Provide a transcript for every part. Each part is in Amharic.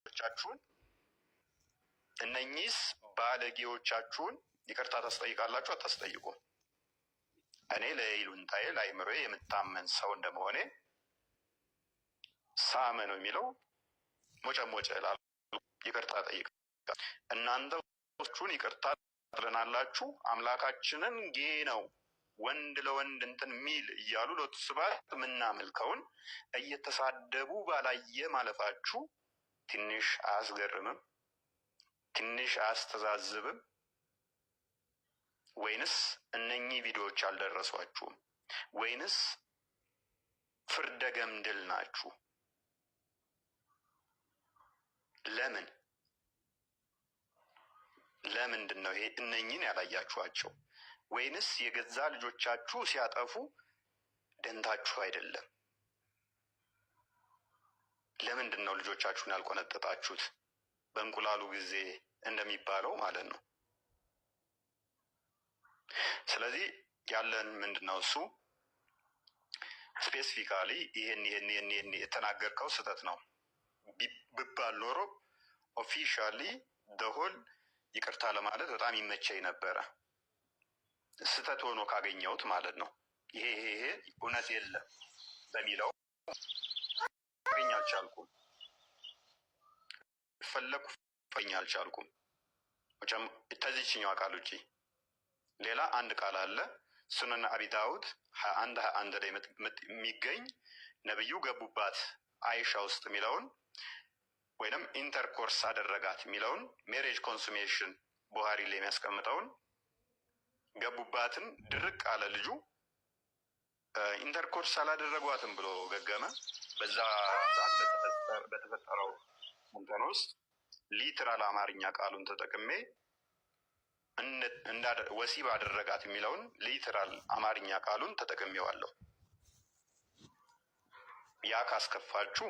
ቻችሁን እነኚህስ ባለጌዎቻችሁን ይቅርታ ታስጠይቃላችሁ አታስጠይቁም? እኔ ለይሉንታዬ ለአይምሮዬ የምታመን ሰው እንደመሆኔ ሳመ ነው የሚለው ሞጨሞጨ ላሉ ይቅርታ ጠይቅ። እናንተ ቹን ይቅርታ ትለናላችሁ አምላካችንን ጌ ነው ወንድ ለወንድ እንትን ሚል እያሉ ሎቱ ስብሐት የምናመልከውን እየተሳደቡ ባላየ ማለፋችሁ ትንሽ አያስገርምም? ትንሽ አያስተዛዝብም? ወይንስ እነኚህ ቪዲዮዎች አልደረሷችሁም? ወይንስ ፍርደ ገምድል ናችሁ? ለምንድን ነው ይሄ እነኚህን ያላያችኋቸው? ወይንስ የገዛ ልጆቻችሁ ሲያጠፉ ደንታችሁ አይደለም? ለምንድን ነው ልጆቻችሁን ያልቆነጠጣችሁት? በእንቁላሉ ጊዜ እንደሚባለው ማለት ነው። ስለዚህ ያለን ምንድነው እሱ ስፔሲፊካሊ ይሄን የተናገርከው ስህተት ነው ብባል ኖሮ ኦፊሻሊ ደሆል ይቅርታ ለማለት በጣም ይመቸኝ ነበረ። ስህተት ሆኖ ካገኘሁት ማለት ነው። ይሄ እውነት የለም በሚለው ፈኝ አልቻልኩም፣ ፈለኩ ፈኝ አልቻልኩም። ከዚህኛው ቃል ውጪ ሌላ አንድ ቃል አለ። ሱነን አቢ ዳውድ 21 ላይ የሚገኝ ነብዩ ገቡባት አይሻ ውስጥ የሚለውን ወይንም ኢንተርኮርስ አደረጋት የሚለውን ሜሬጅ ኮንሱሜሽን ቡሃሪ ላይ የሚያስቀምጠውን ገቡባትን ድርቅ አለ ልጁ ኢንተርኮርስ አላደረጓትም ብሎ ገገመ። በዛ ሰዓት በተፈጠረው እንትን ውስጥ ሊትራል አማርኛ ቃሉን ተጠቅሜ ወሲብ አደረጋት የሚለውን ሊትራል አማርኛ ቃሉን ተጠቅሜዋለሁ። ያ ካስከፋችሁ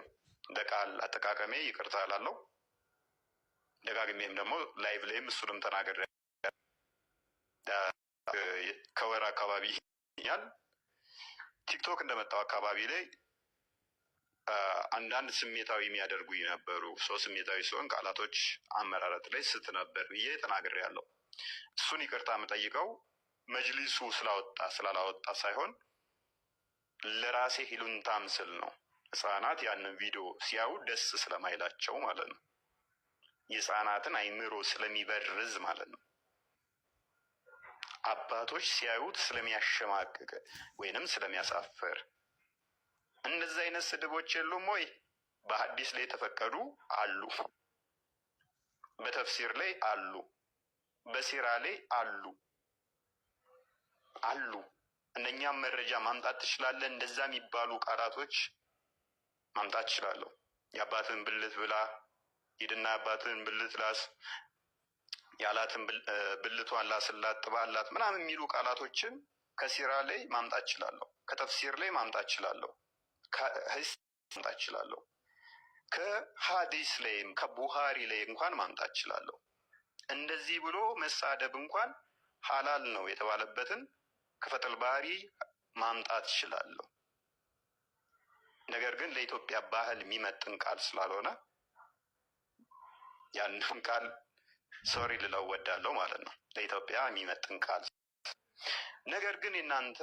በቃል አጠቃቀሜ ይቅርታ እላለሁ። ደጋግሜም ደግሞ ላይቭ ላይም እሱንም ተናገር ከወር አካባቢ ያል ቲክቶክ እንደመጣው አካባቢ ላይ አንዳንድ ስሜታዊ የሚያደርጉኝ ነበሩ። ሰው ስሜታዊ ሲሆን ቃላቶች አመራረጥ ላይ ስት ነበር ብዬ ተናግሬያለሁ። እሱን ይቅርታ የምጠይቀው መጅሊሱ ስላላወጣ ሳይሆን ለራሴ ሂሉንታ ምስል ነው። ህፃናት ያንን ቪዲዮ ሲያዩ ደስ ስለማይላቸው ማለት ነው። የህፃናትን አይምሮ ስለሚበርዝ ማለት ነው። አባቶች ሲያዩት ስለሚያሸማቅቅ ወይንም ስለሚያሳፍር። እንደዚህ አይነት ስድቦች የሉም ወይ? በሐዲስ ላይ የተፈቀዱ አሉ፣ በተፍሲር ላይ አሉ፣ በሲራ ላይ አሉ። እነኛም መረጃ ማምጣት ትችላለህ። እንደዛ የሚባሉ ቃላቶች ማምጣት ትችላለህ። የአባትን ብልት ብላ ሂድና የአባትን ብልት ላስ ያላትን ብልቷን ላስላት ጥባላት ምናምን የሚሉ ቃላቶችን ከሲራ ላይ ማምጣት እችላለሁ፣ ከተፍሲር ላይ ማምጣት እችላለሁ፣ ከህስ ማምጣት እችላለሁ፣ ከሐዲስ ላይም ከቡሃሪ ላይ እንኳን ማምጣት እችላለሁ። እንደዚህ ብሎ መሳደብ እንኳን ሐላል ነው የተባለበትን ከፈተል ባህሪ ማምጣት እችላለሁ። ነገር ግን ለኢትዮጵያ ባህል የሚመጥን ቃል ስላልሆነ ያንን ቃል ሶሪ ልለው ወዳለው ማለት ነው። ለኢትዮጵያ የሚመጥን ቃል። ነገር ግን የእናንተ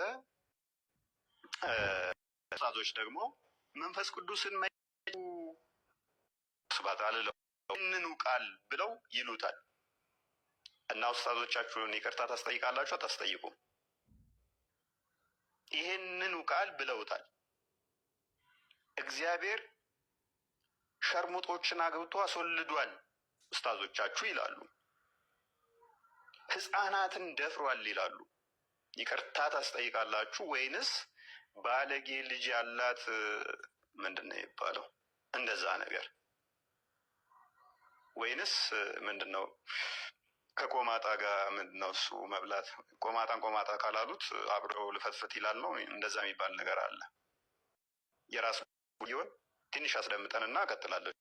ኡስታዞች ደግሞ መንፈስ ቅዱስን ስባት አልለው ይህንኑ ቃል ብለው ይሉታል። እና ኡስታዞቻችሁን ይቅርታ ታስጠይቃላችሁ አታስጠይቁም? ይህንኑ ቃል ብለውታል። እግዚአብሔር ሸርሙጦችን አግብቶ አስወልዷል ኡስታዞቻችሁ ይላሉ። ህፃናትን ደፍሯል ይላሉ። ይቅርታ ታስጠይቃላችሁ ወይንስ ባለጌ ልጅ ያላት ምንድን ነው የሚባለው እንደዛ ነገር? ወይንስ ምንድን ነው ከቆማጣ ጋር ምንድን ነው እሱ መብላት? ቆማጣ ካላሉት አብረው ልፈትፍት ይላል ነው እንደዛ የሚባል ነገር አለ። የራሱ ሊሆን ትንሽ አስደምጠንና እቀጥላለሁ።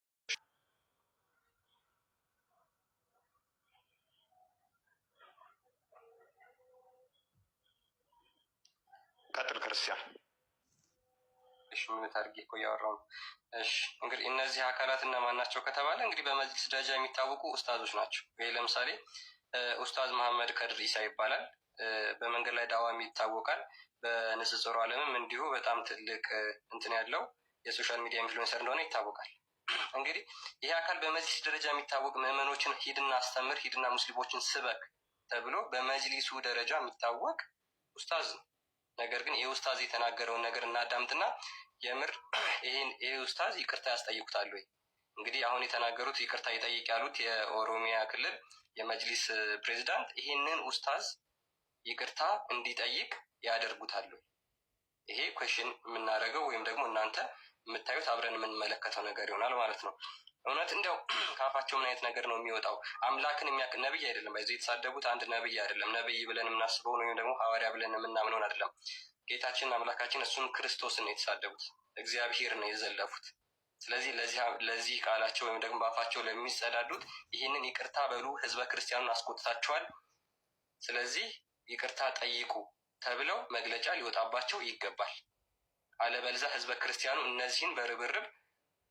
ቀጥል ክርስቲያን። ትችያለሽ። ምን ታርጌ እኮ እያወራሁ ነው። እሺ እንግዲህ እነዚህ አካላት እነማን ናቸው ከተባለ እንግዲህ በመጅሊስ ደረጃ የሚታወቁ ኡስታዞች ናቸው። ይሄ ለምሳሌ ኡስታዝ መሐመድ ከድር ኢሳ ይባላል። በመንገድ ላይ ዳዋሚ ይታወቃል። በንጽጽሩ ዓለምም እንዲሁ በጣም ትልቅ እንትን ያለው የሶሻል ሚዲያ ኢንፍሉዌንሰር እንደሆነ ይታወቃል። እንግዲህ ይሄ አካል በመጅሊስ ደረጃ የሚታወቅ ምዕመኖችን ሂድና አስተምር፣ ሂድና ሙስሊሞችን ስበክ ተብሎ በመጅሊሱ ደረጃ የሚታወቅ ኡስታዝ ነው። ነገር ግን ይህ ኡስታዝ የተናገረውን ነገር እናዳምጥና የምር ይሄ ኡስታዝ ይቅርታ ያስጠይቁታል ወይ? እንግዲህ አሁን የተናገሩት ይቅርታ ይጠይቅ ያሉት የኦሮሚያ ክልል የመጅሊስ ፕሬዚዳንት ይህንን ኡስታዝ ይቅርታ እንዲጠይቅ ያደርጉታል ወይ? ይሄ ኩዌሽን የምናደርገው ወይም ደግሞ እናንተ የምታዩት አብረን የምንመለከተው ነገር ይሆናል ማለት ነው። እውነት እንዲያው ከአፋቸው ምን አይነት ነገር ነው የሚወጣው? አምላክን የሚያውቅ ነብይ አይደለም። ይዞ የተሳደቡት አንድ ነብይ አይደለም። ነብይ ብለን የምናስበውን ወይም ደግሞ ሐዋርያ ብለን የምናምነውን አይደለም። ጌታችን አምላካችን እሱም ክርስቶስን ነው የተሳደቡት፣ እግዚአብሔር ነው የዘለፉት። ስለዚህ ለዚህ ቃላቸው ወይም ደግሞ በአፋቸው ለሚጸዳዱት ይህንን ይቅርታ በሉ፣ ህዝበ ክርስቲያኑን አስቆጥታቸዋል፣ ስለዚህ ይቅርታ ጠይቁ ተብለው መግለጫ ሊወጣባቸው ይገባል። አለበለዚያ ህዝበ ክርስቲያኑ እነዚህን በርብርብ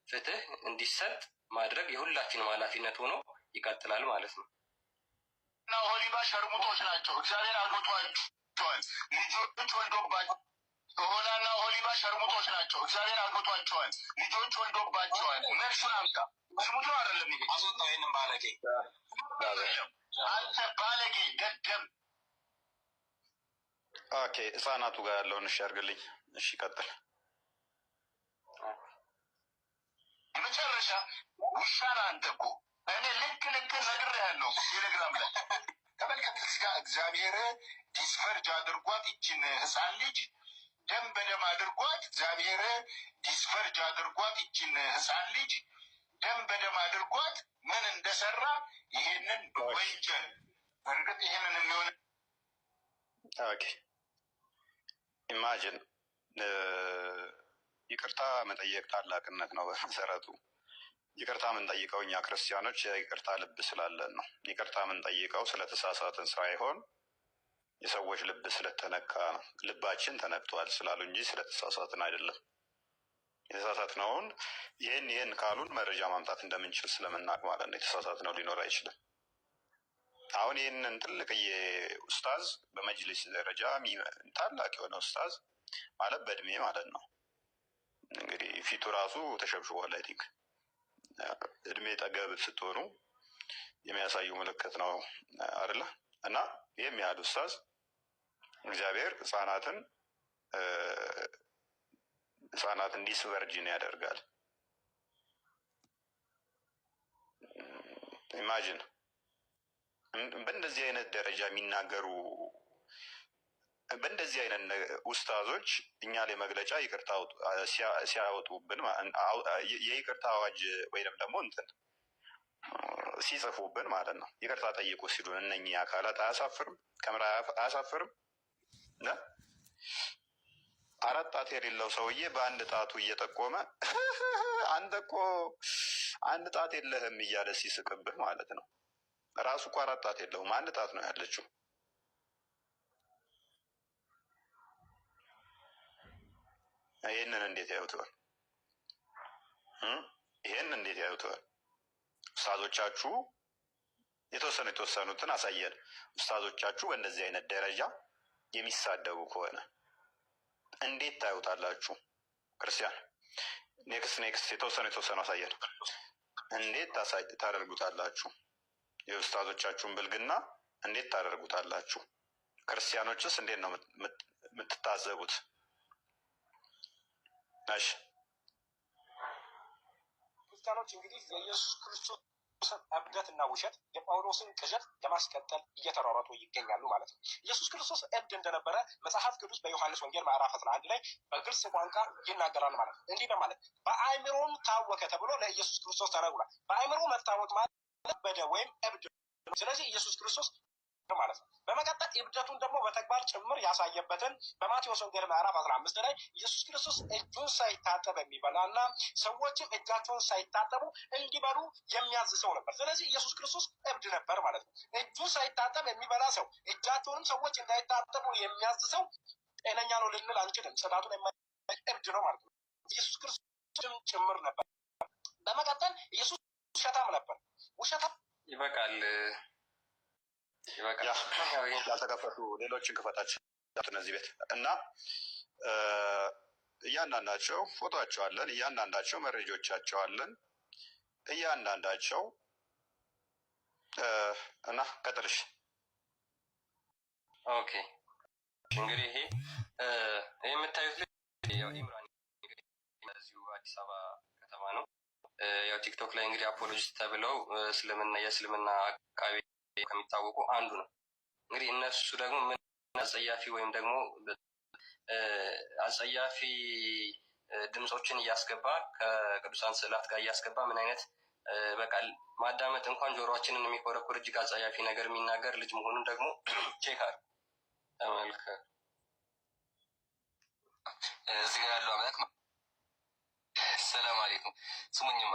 ፍትህ እንዲሰጥ ማድረግ የሁላችንም ኃላፊነት ሆኖ ይቀጥላል ማለት ነው። እና ኦሊባ ሸርሙጦች ናቸው። እግዚአብሔር አግብቷቸዋል፣ ልጆች ወልዶባቸዋል። ኦላና ኦሊባ ሸርሙጦች ናቸው። እግዚአብሔር አግብቷቸዋል፣ ልጆች ወልዶባቸዋል። መልሱን አምጣ። ስሙት ነው አይደለም? ይሄ አስወጣው። ይህንም ባለጌ አንተ ባለጌ ደደብ። ኦኬ ህፃናቱ ጋር ያለውን እሺ አድርግልኝ። እሺ ቀጥል። መጨረሻ ውሻን አንተ እኮ እኔ ልክ ነግሬሃለሁ። ቴሌግራም ላይ ተመልከት። እዚህ ጋር እግዚአብሔር ዲስፈርጅ አድርጓት ይችን ህፃን ልጅ ደም በደም አድርጓት። እግዚአብሔር ዲስፈርጅ አድርጓት ይችን ህፃን ልጅ ደም በደም አድርጓት። ምን እንደሰራ ይሄንን ወንጀል በእርግጥ ይሄንን የሚሆን ኢማጂን ይቅርታ መጠየቅ ታላቅነት ነው። በመሰረቱ ይቅርታ የምንጠይቀው እኛ ክርስቲያኖች የይቅርታ ልብ ስላለን ነው። ይቅርታ የምንጠይቀው ስለተሳሳትን ሳይሆን የሰዎች ልብ ስለተነካ ነው። ልባችን ተነክቷል ስላሉ እንጂ ስለተሳሳትን አይደለም። የተሳሳትነውን ይህን ካሉን መረጃ ማምጣት እንደምንችል ስለምናውቅ ማለት ነው። የተሳሳትነው ሊኖር አይችልም። አሁን ይህንን ትልቅዬ ኡስታዝ በመጅሊስ ደረጃ ታላቅ የሆነ ኡስታዝ ማለት በእድሜ ማለት ነው እንግዲህ ፊቱ ራሱ ተሸብሽቧል። አይ ቲንክ እድሜ ጠገብ ስትሆኑ የሚያሳዩ ምልክት ነው አይደለ? እና ይህም ያህል ኡስታዝ እግዚአብሔር ህፃናትን ዲስቨርጂን ያደርጋል። ኢማጂን በእንደዚህ አይነት ደረጃ የሚናገሩ በእንደዚህ አይነት ኡስታዞች እኛ ላይ መግለጫ ይቅርታ ሲያወጡብን የይቅርታ አዋጅ ወይም ደግሞ እንትን ሲጽፉብን ማለት ነው። ይቅርታ ጠይቁ ሲሉን እነኚህ አካላት አያሳፍርም? ከምራ አያሳፍርም? አራት ጣት የሌለው ሰውዬ በአንድ ጣቱ እየጠቆመ አንተ እኮ አንድ ጣት የለህም እያለ ሲስቅብህ ማለት ነው። ራሱ እኮ አራት ጣት የለውም፣ አንድ ጣት ነው ያለችው። ይህንን እንዴት ያዩትዋል? ይህን እንዴት ያዩትዋል? ኡስታዞቻችሁ የተወሰኑትን አሳየን። ኡስታዞቻችሁ በእንደዚህ አይነት ደረጃ የሚሳደቡ ከሆነ እንዴት ታዩታላችሁ? ክርስቲያን ኔክስት የተወሰኑ አሳየን። እንዴት ታደርጉታላችሁ? የኡስታዞቻችሁን ብልግና እንዴት ታደርጉታላችሁ? ክርስቲያኖችስ እንዴት ነው የምትታዘቡት? እሺ ክርስቲያኖች እንግዲህ የኢየሱስ ክርስቶስ እብደት እና ውሸት የጳውሎስን ቅዠት ለማስቀጠል እየተሯሯጡ ይገኛሉ ማለት ነው። ኢየሱስ ክርስቶስ እብድ እንደነበረ መጽሐፍ ቅዱስ በዮሐንስ ወንጌል ምዕራፍ 11 ላይ በግልጽ ቋንቋ ይናገራል ማለት ነው። እንዲህ በማለት በአእምሮም ታወከ ተብሎ ለኢየሱስ ክርስቶስ ተነግሯል። በአእምሮ መታወቅ ማለት በደ ወይም እብድ። ስለዚህ ኢየሱስ ክርስቶስ ማለት ነው። በመቀጠል እብደቱን ደግሞ በተግባር ጭምር ያሳየበትን በማቴዎስ ወንጌል ምዕራፍ 15 ላይ ኢየሱስ ክርስቶስ እጁን ሳይታጠብ የሚበላ እና ሰዎችም እጃቸውን ሳይታጠቡ እንዲበሉ የሚያዝ ሰው ነበር። ስለዚህ ኢየሱስ ክርስቶስ እብድ ነበር ማለት ነው። እጁን ሳይታጠብ የሚበላ ሰው፣ እጃቸውንም ሰዎች እንዳይታጠቡ የሚያዝ ሰው ጤነኛ ነው ልንል አንችልም። ጽዳቱን እብድ ነው ማለት ነው። ኢየሱስ ክርስቶስም ጭምር ነበር። በመቀጠል ኢየሱስ ውሸታም ነበር። ውሸታም ይበቃል። ያልተከፈቱ ሌሎችን ክፈታቸው እነዚህ ቤት እና እያንዳንዳቸው ፎቶቸው አለን፣ እያንዳንዳቸው መረጃዎቻቸው አለን፣ እያንዳንዳቸው እና ቀጥልሽ። ኦኬ እንግዲህ ይሄ የምታዩት ያው ኢምራን እዚሁ አዲስ አበባ ከተማ ነው። ያው ቲክቶክ ላይ እንግዲህ አፖሎጂስት ተብለው የእስልምና አቃቤ ከሚታወቁ አንዱ ነው። እንግዲህ እነሱ ደግሞ ምን አጸያፊ ወይም ደግሞ አጸያፊ ድምፆችን እያስገባ ከቅዱሳን ስዕላት ጋር እያስገባ ምን አይነት በቃ ማዳመጥ እንኳን ጆሮአችንን የሚኮረኩር እጅግ አጸያፊ ነገር የሚናገር ልጅ መሆኑን ደግሞ ቼክ አድርጉ፣ ተመልከቱ። እዚህ ጋር ያለው አምላክ ሰላም አለይኩም። ስሙኝማ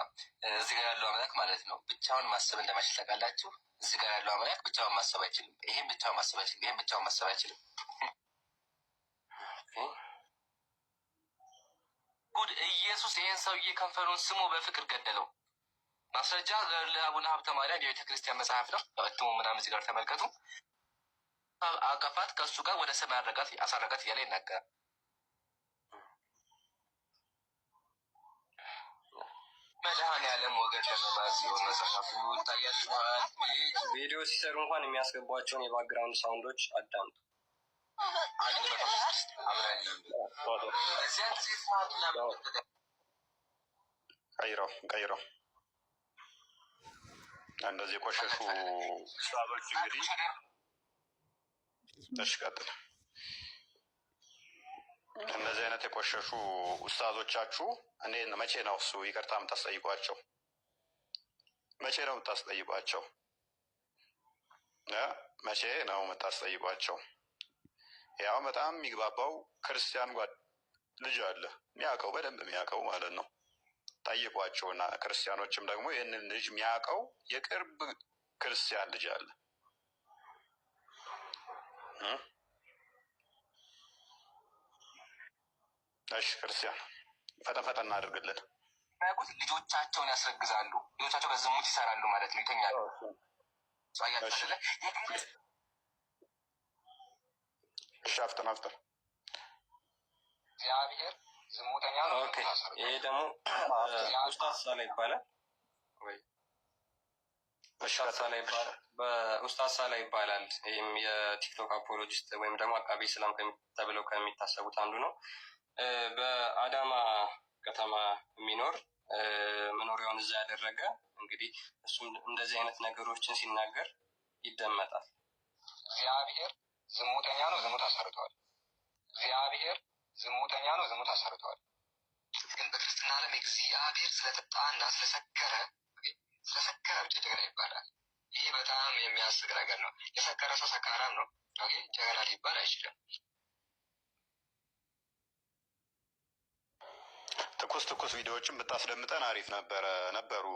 እዚህ ጋር ያለው አምላክ ማለት ነው ብቻውን ማሰብ እንደማይችል ታውቃላችሁ። እዚህ ጋር ያለው አምላክ ብቻውን ማሰብ አይችልም። ይሄን ብቻውን ማሰብ አይችልም። ይሄን ብቻውን ማሰብ አይችልም። ጉድ! ኢየሱስ ይሄን ሰውዬ ከንፈሩን ስሞ በፍቅር ገደለው። ማስረጃ ለአቡነ ሀብተ ማርያም የቤተ ክርስቲያን መጽሐፍ ነው። እትሙ ምናምን እዚህ ጋር ተመልከቱ። አቀፋት ከእሱ ጋር ወደ ሰማይ አሳረጋት እያለ ይናገራል። መድኃኔዓለም ወገን ለመባል ሲሆን መጽሐፉ ይታያችኋል። ቪዲዮ ሲሰሩ እንኳን የሚያስገቧቸውን የባክግራውንድ ሳውንዶች አዳምጡ። ቀይረው እንደዚህ የቆሸሹ ኡስታዞች እንግዲህ ተሽቀጥል እንደዚህ አይነት የቆሸሹ ኡስታዞቻችሁ መቼ ነው እሱ ይቅርታ የምታስጠይቋቸው? መቼ ነው የምታስጠይቋቸው? መቼ ነው የምታስጠይቋቸው? ያው በጣም የሚግባባው ክርስቲያን ልጅ አለ የሚያውቀው በደንብ የሚያውቀው ማለት ነው። ጠይቋቸውና ክርስቲያኖችም ደግሞ ይህንን ልጅ የሚያውቀው የቅርብ ክርስቲያን ልጅ አለ። እሺ ክርስቲያን ፈጠን ፈጠን እናድርግልን። ልጆቻቸውን ያስረግዛሉ። ልጆቻቸው በዝሙት ይሰራሉ ማለት ነው። ይተኛሉ። እሺ አፍጥን እግዚአብሔር ዝሙተኛ ነው። ይሄ ደግሞ ኡስታዝ ሳላ ይባላል ወይ? ኡስታዝ ሳላ ይባላል። ይህም የቲክቶክ አፖሎጂስት ወይም ደግሞ አቃቤ ሰላም ተብለው ከሚታሰቡት አንዱ ነው። በአዳማ ከተማ የሚኖር መኖሪያውን እዛ ያደረገ እንግዲህ እሱም እንደዚህ አይነት ነገሮችን ሲናገር ይደመጣል። እግዚአብሔር ዝሙተኛ ነው፣ ዝሙት አሰርተዋል። እግዚአብሔር ዝሙተኛ ነው፣ ዝሙት አሰርተዋል። ግን በክርስትና ዓለም እግዚአብሔር ስለጠጣ እና ስለሰከረ ብቻ ጀግና ይባላል። ይህ በጣም የሚያስቅ ነገር ነው። የሰከረ ሰው ሰካራም ነው፣ ጀግና ሊባል አይችልም። ትኩስ ቪዲዮዎችን ብታስደምጠን አሪፍ ነበሩ።